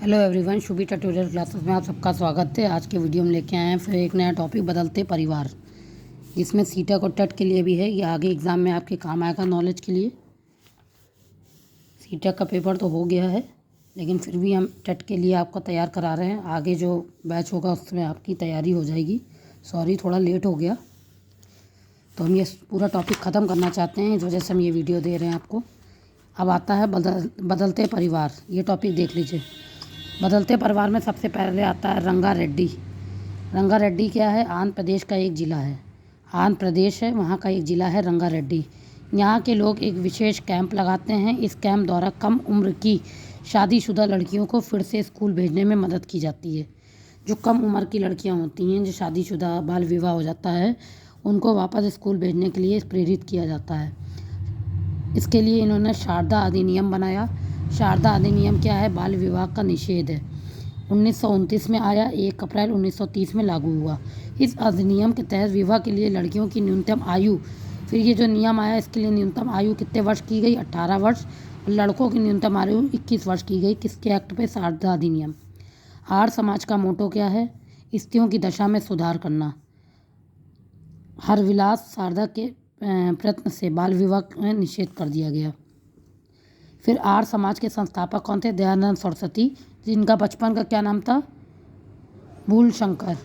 Hello everyone, Shubhi tutorial classes में आप सबका स्वागत है। आज के वीडियो में लेके आए हैं फिर एक नया टॉपिक, बदलते परिवार, जिसमें सीटेट और टेट के लिए भी है। ये आगे एग्ज़ाम में आपके काम आएगा नॉलेज के लिए। सीटेट का पेपर तो हो गया है, लेकिन फिर भी हम टेट के लिए आपको तैयार करा रहे हैं। आगे जो बैच होगा उसमें आपकी तैयारी हो जाएगी। सॉरी, थोड़ा लेट हो गया, तो हम ये पूरा टॉपिक ख़त्म करना चाहते हैं, इस वजह से हम ये वीडियो दे रहे हैं आपको। अब आता है बदलते परिवार। ये टॉपिक देख लीजिए। बदलते परिवार में सबसे पहले आता है रंगारेड्डी। रंगारेड्डी क्या है? आंध्र प्रदेश का एक ज़िला है। आंध्र प्रदेश है, वहाँ का एक ज़िला है रंगारेड्डी। यहाँ के लोग एक विशेष कैंप लगाते हैं। इस कैंप द्वारा कम उम्र की शादीशुदा लड़कियों को फिर से स्कूल भेजने में मदद की जाती है। जो कम उम्र की लड़कियाँ होती हैं, जो शादीशुदा, बाल विवाह हो जाता है, उनको वापस स्कूल भेजने के लिए प्रेरित किया जाता है। इसके लिए इन्होंने शारदा अधिनियम बनाया। शारदा अधिनियम क्या है? बाल विवाह का निषेध है। 1929 में आया, 1 अप्रैल 1930 में लागू हुआ। इस अधिनियम के तहत विवाह के लिए लड़कियों की न्यूनतम आयु, फिर ये जो नियम आया इसके लिए न्यूनतम आयु कितने वर्ष की गई? 18 वर्ष। और लड़कों की न्यूनतम आयु 21 वर्ष की गई। किसके एक्ट पे? शारदा अधिनियम। आर्य समाज का मोटो क्या है? स्त्रियों की दशा में सुधार करना। हरविलास शारदा के प्रयत्न से बाल विवाह में निषेध कर दिया गया। फिर आर्य समाज के संस्थापक कौन थे? दयानंद सरस्वती, जिनका बचपन का क्या नाम था? मूल शंकर।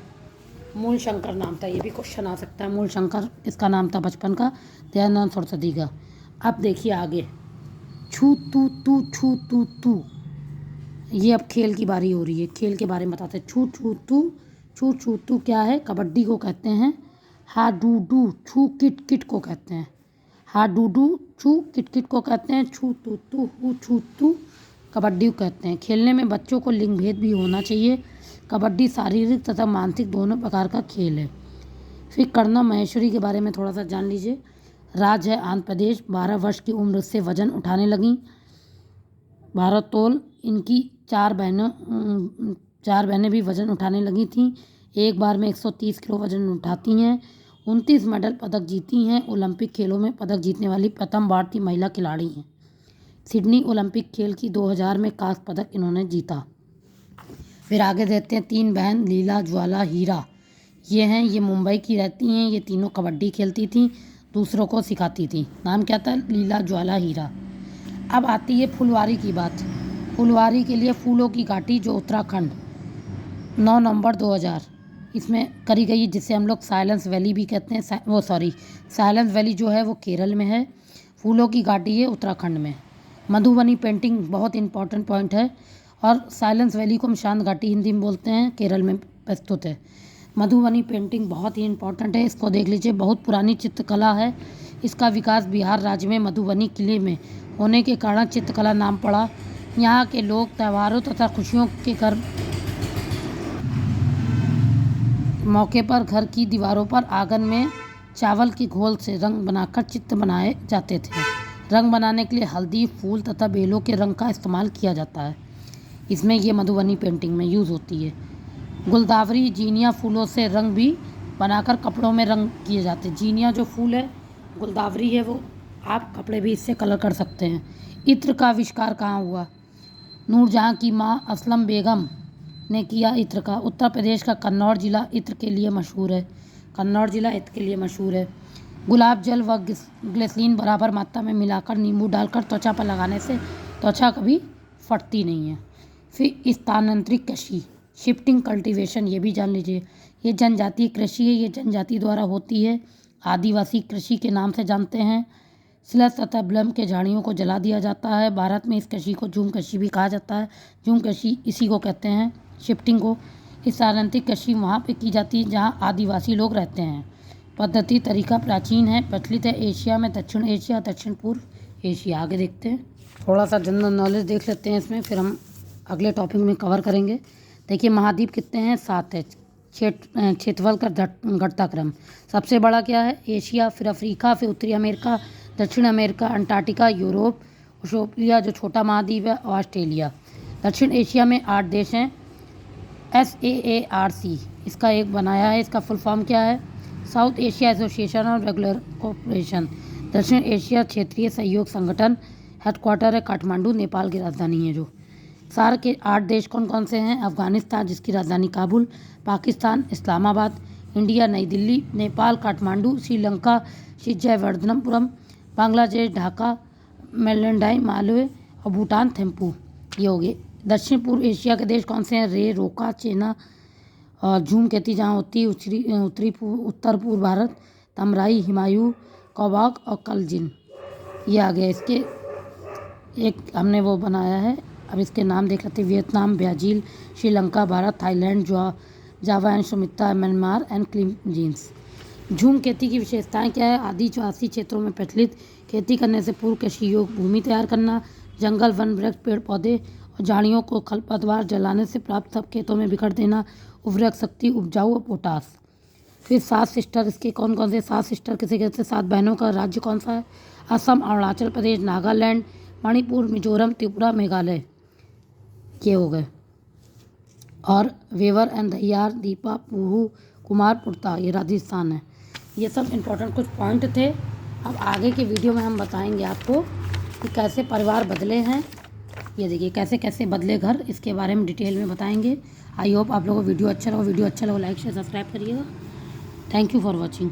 मूल शंकर नाम था। ये भी क्वेश्चन आ सकता है। मूल शंकर इसका नाम था बचपन का, दयानंद सरस्वती का। अब देखिए आगे, छू तू तू छू तू तू। ये अब खेल की बारी हो रही है। खेल के बारे में बताते हैं। छू छू तू। छू छू तू क्या है? कबड्डी को कहते हैं। हा डू डू छू किट किट को कहते हैं। हा डू डू छू किट किट को कहते हैं। छू तू तू हु छू तू कबड्डी को कहते हैं। खेलने में बच्चों को लिंग भेद भी होना चाहिए। कबड्डी शारीरिक तथा मानसिक दोनों प्रकार का खेल है। फिर कर्णा महेश्वरी के बारे में थोड़ा सा जान लीजिए। राज्य है आंध्र प्रदेश। 12 वर्ष की उम्र से वजन उठाने लगी। भारोत्तोलन। इनकी 4 बहनें भी वजन उठाने लगी थीं। एक बार में 130 किलो वजन उठाती हैं। 29 मेडल पदक जीती हैं। ओलंपिक खेलों में पदक जीतने वाली प्रथम भारतीय महिला खिलाड़ी हैं। सिडनी ओलंपिक खेल की 2000 में कांस्य पदक इन्होंने जीता। फिर आगे देखते हैं 3 बहन लीला, ज्वाला, हीरा। ये मुंबई की रहती हैं। ये तीनों कबड्डी खेलती थीं, दूसरों को सिखाती थीं। नाम क्या था? लीला, ज्वाला, हीरा। अब आती है फुलवारी की बात। फुलवारी के लिए फूलों की घाटी, जो उत्तराखंड, 9 नवंबर 2000 इसमें करी गई, जिसे हम लोग साइलेंस वैली भी कहते हैं। साइलेंस वैली जो है वो केरल में है। फूलों की घाटी है उत्तराखंड में। मधुबनी पेंटिंग बहुत इंपॉर्टेंट पॉइंट है। और साइलेंस वैली को हम शांत घाटी हिंदी में बोलते हैं, केरल में प्रस्तुत है। मधुबनी पेंटिंग बहुत ही इंपॉर्टेंट है, इसको देख लीजिए। बहुत पुरानी चित्रकला है। इसका विकास बिहार राज्य में मधुबनी किले में होने के कारण चित्रकला नाम पड़ा। यहाँ के लोग त्योहारों तथा खुशियों के मौके पर घर की दीवारों पर आंगन में चावल की घोल से रंग बनाकर चित्र बनाए जाते थे। रंग बनाने के लिए हल्दी, फूल तथा बेलों के रंग का इस्तेमाल किया जाता है। इसमें ये मधुबनी पेंटिंग में यूज़ होती है। गुलदावरी, जीनिया फूलों से रंग भी बनाकर कपड़ों में रंग किए जाते हैं। जीनिया जो फूल है, गुलदावरी है, वो आप कपड़े भी इससे कलर कर सकते हैं। इत्र का आविष्कार कहाँ हुआ? नूरजहाँ की माँ असलम बेगम ने किया इत्र का। उत्तर प्रदेश का कन्नौज जिला इत्र के लिए मशहूर है। कन्नौज जिला इत्र के लिए मशहूर है। गुलाब जल व ग्लिसरीन बराबर मात्रा में मिलाकर नींबू डालकर त्वचा पर लगाने से त्वचा कभी फटती नहीं है। फिर स्थानांतरित कृषि, शिफ्टिंग कल्टीवेशन, ये भी जान लीजिए। ये जनजातीय कृषि है। ये जनजाति द्वारा होती है। आदिवासी कृषि के नाम से जानते हैं। सिलस तथा ब्लम के झाड़ियों को जला दिया जाता है। भारत में इस कृषि को झूम कृषि भी कहा जाता है। झूम कृषि इसी को कहते हैं, शिफ्टिंग को। स्थानांतरित कृषि वहाँ पे की जाती है जहाँ आदिवासी लोग रहते हैं। पद्धति तरीका प्राचीन है, प्रचलित है एशिया में, दक्षिण एशिया, दक्षिण पूर्व एशिया। आगे देखते हैं, थोड़ा सा जनरल नॉलेज देख लेते हैं इसमें, फिर हम अगले टॉपिक में कवर करेंगे। देखिए महाद्वीप कितने हैं? 7 है। क्षेत्रफल का घटता क्रम, सबसे बड़ा क्या है? एशिया, फिर अफ्रीका, फिर उत्तरी अमेरिका, दक्षिण अमेरिका, अंटार्कटिका, यूरोप, ओशिनिया जो छोटा महाद्वीप है, और ऑस्ट्रेलिया। दक्षिण एशिया में 8 देश हैं। SAARC इसका एक बनाया है। इसका फुल फॉर्म क्या है? South Asia association of regular cooperation. दक्षिण एशिया क्षेत्रीय सहयोग संगठन। हेडक्वार्टर है काठमांडू, नेपाल की राजधानी है जो। सार्क के 8 देश कौन कौन से हैं? अफगानिस्तान जिसकी राजधानी काबुल, पाकिस्तान इस्लामाबाद, इंडिया नई दिल्ली, नेपाल काठमांडू, श्रीलंका श्रीजयवर्धनपुरम, बांग्लादेश ढाका, मेलैंडाई मालवे और भूटान थिम्पू। ये हो गए। दक्षिण पूर्व एशिया के देश कौन से हैं? रे, रोका, चेना और धूमकेतु जहाँ होती है उत्तर पूर्व भारत, तमराई, हिमायू, कौबाक और कलजिन। ये आ गया। इसके एक हमने वो बनाया है, अब इसके नाम देख लेते हैं। Vietnam, Brazil, Sri Lanka, Bharat, Thailand, Java and Sumatra, Myanmar and क्लिपजीन्स। धूमकेतु की विशेषताएं क्या है? आदिवासी क्षेत्रों में प्रचलित, खेती करने से पूर्व कृषि योग्य भूमि तैयार करना, जंगल वन वृक्ष पेड़ पौधे और झाड़ियों को खरपतवार जलाने से प्राप्त सब खेतों में बिखर देना, उर्वरक शक्ति, उपजाऊ और पोटास। फिर 7 सिस्टर, इसके कौन कौन से 7 सिस्टर किसे कहते हैं? 7 बहनों का राज्य कौन सा है? असम, अरुणाचल प्रदेश, नागालैंड, मणिपुर, मिजोरम, त्रिपुरा, मेघालय। ये हो गए। और वेवर एंड दहियार, दीपा, पुहू, कुमार, पुरता, ये राजस्थान है। ये सब इम्पोर्टेंट कुछ पॉइंट थे। अब आगे के वीडियो में हम बताएंगे आपको कि कैसे परिवार बदले हैं। ये देखिए कैसे कैसे बदले घर, इसके बारे में डिटेल में बताएंगे। आई होप आप लोगों को वीडियो अच्छा लगा। वीडियो अच्छा लगा लाइक शेयर सब्सक्राइब करिएगा। Thank you for watching.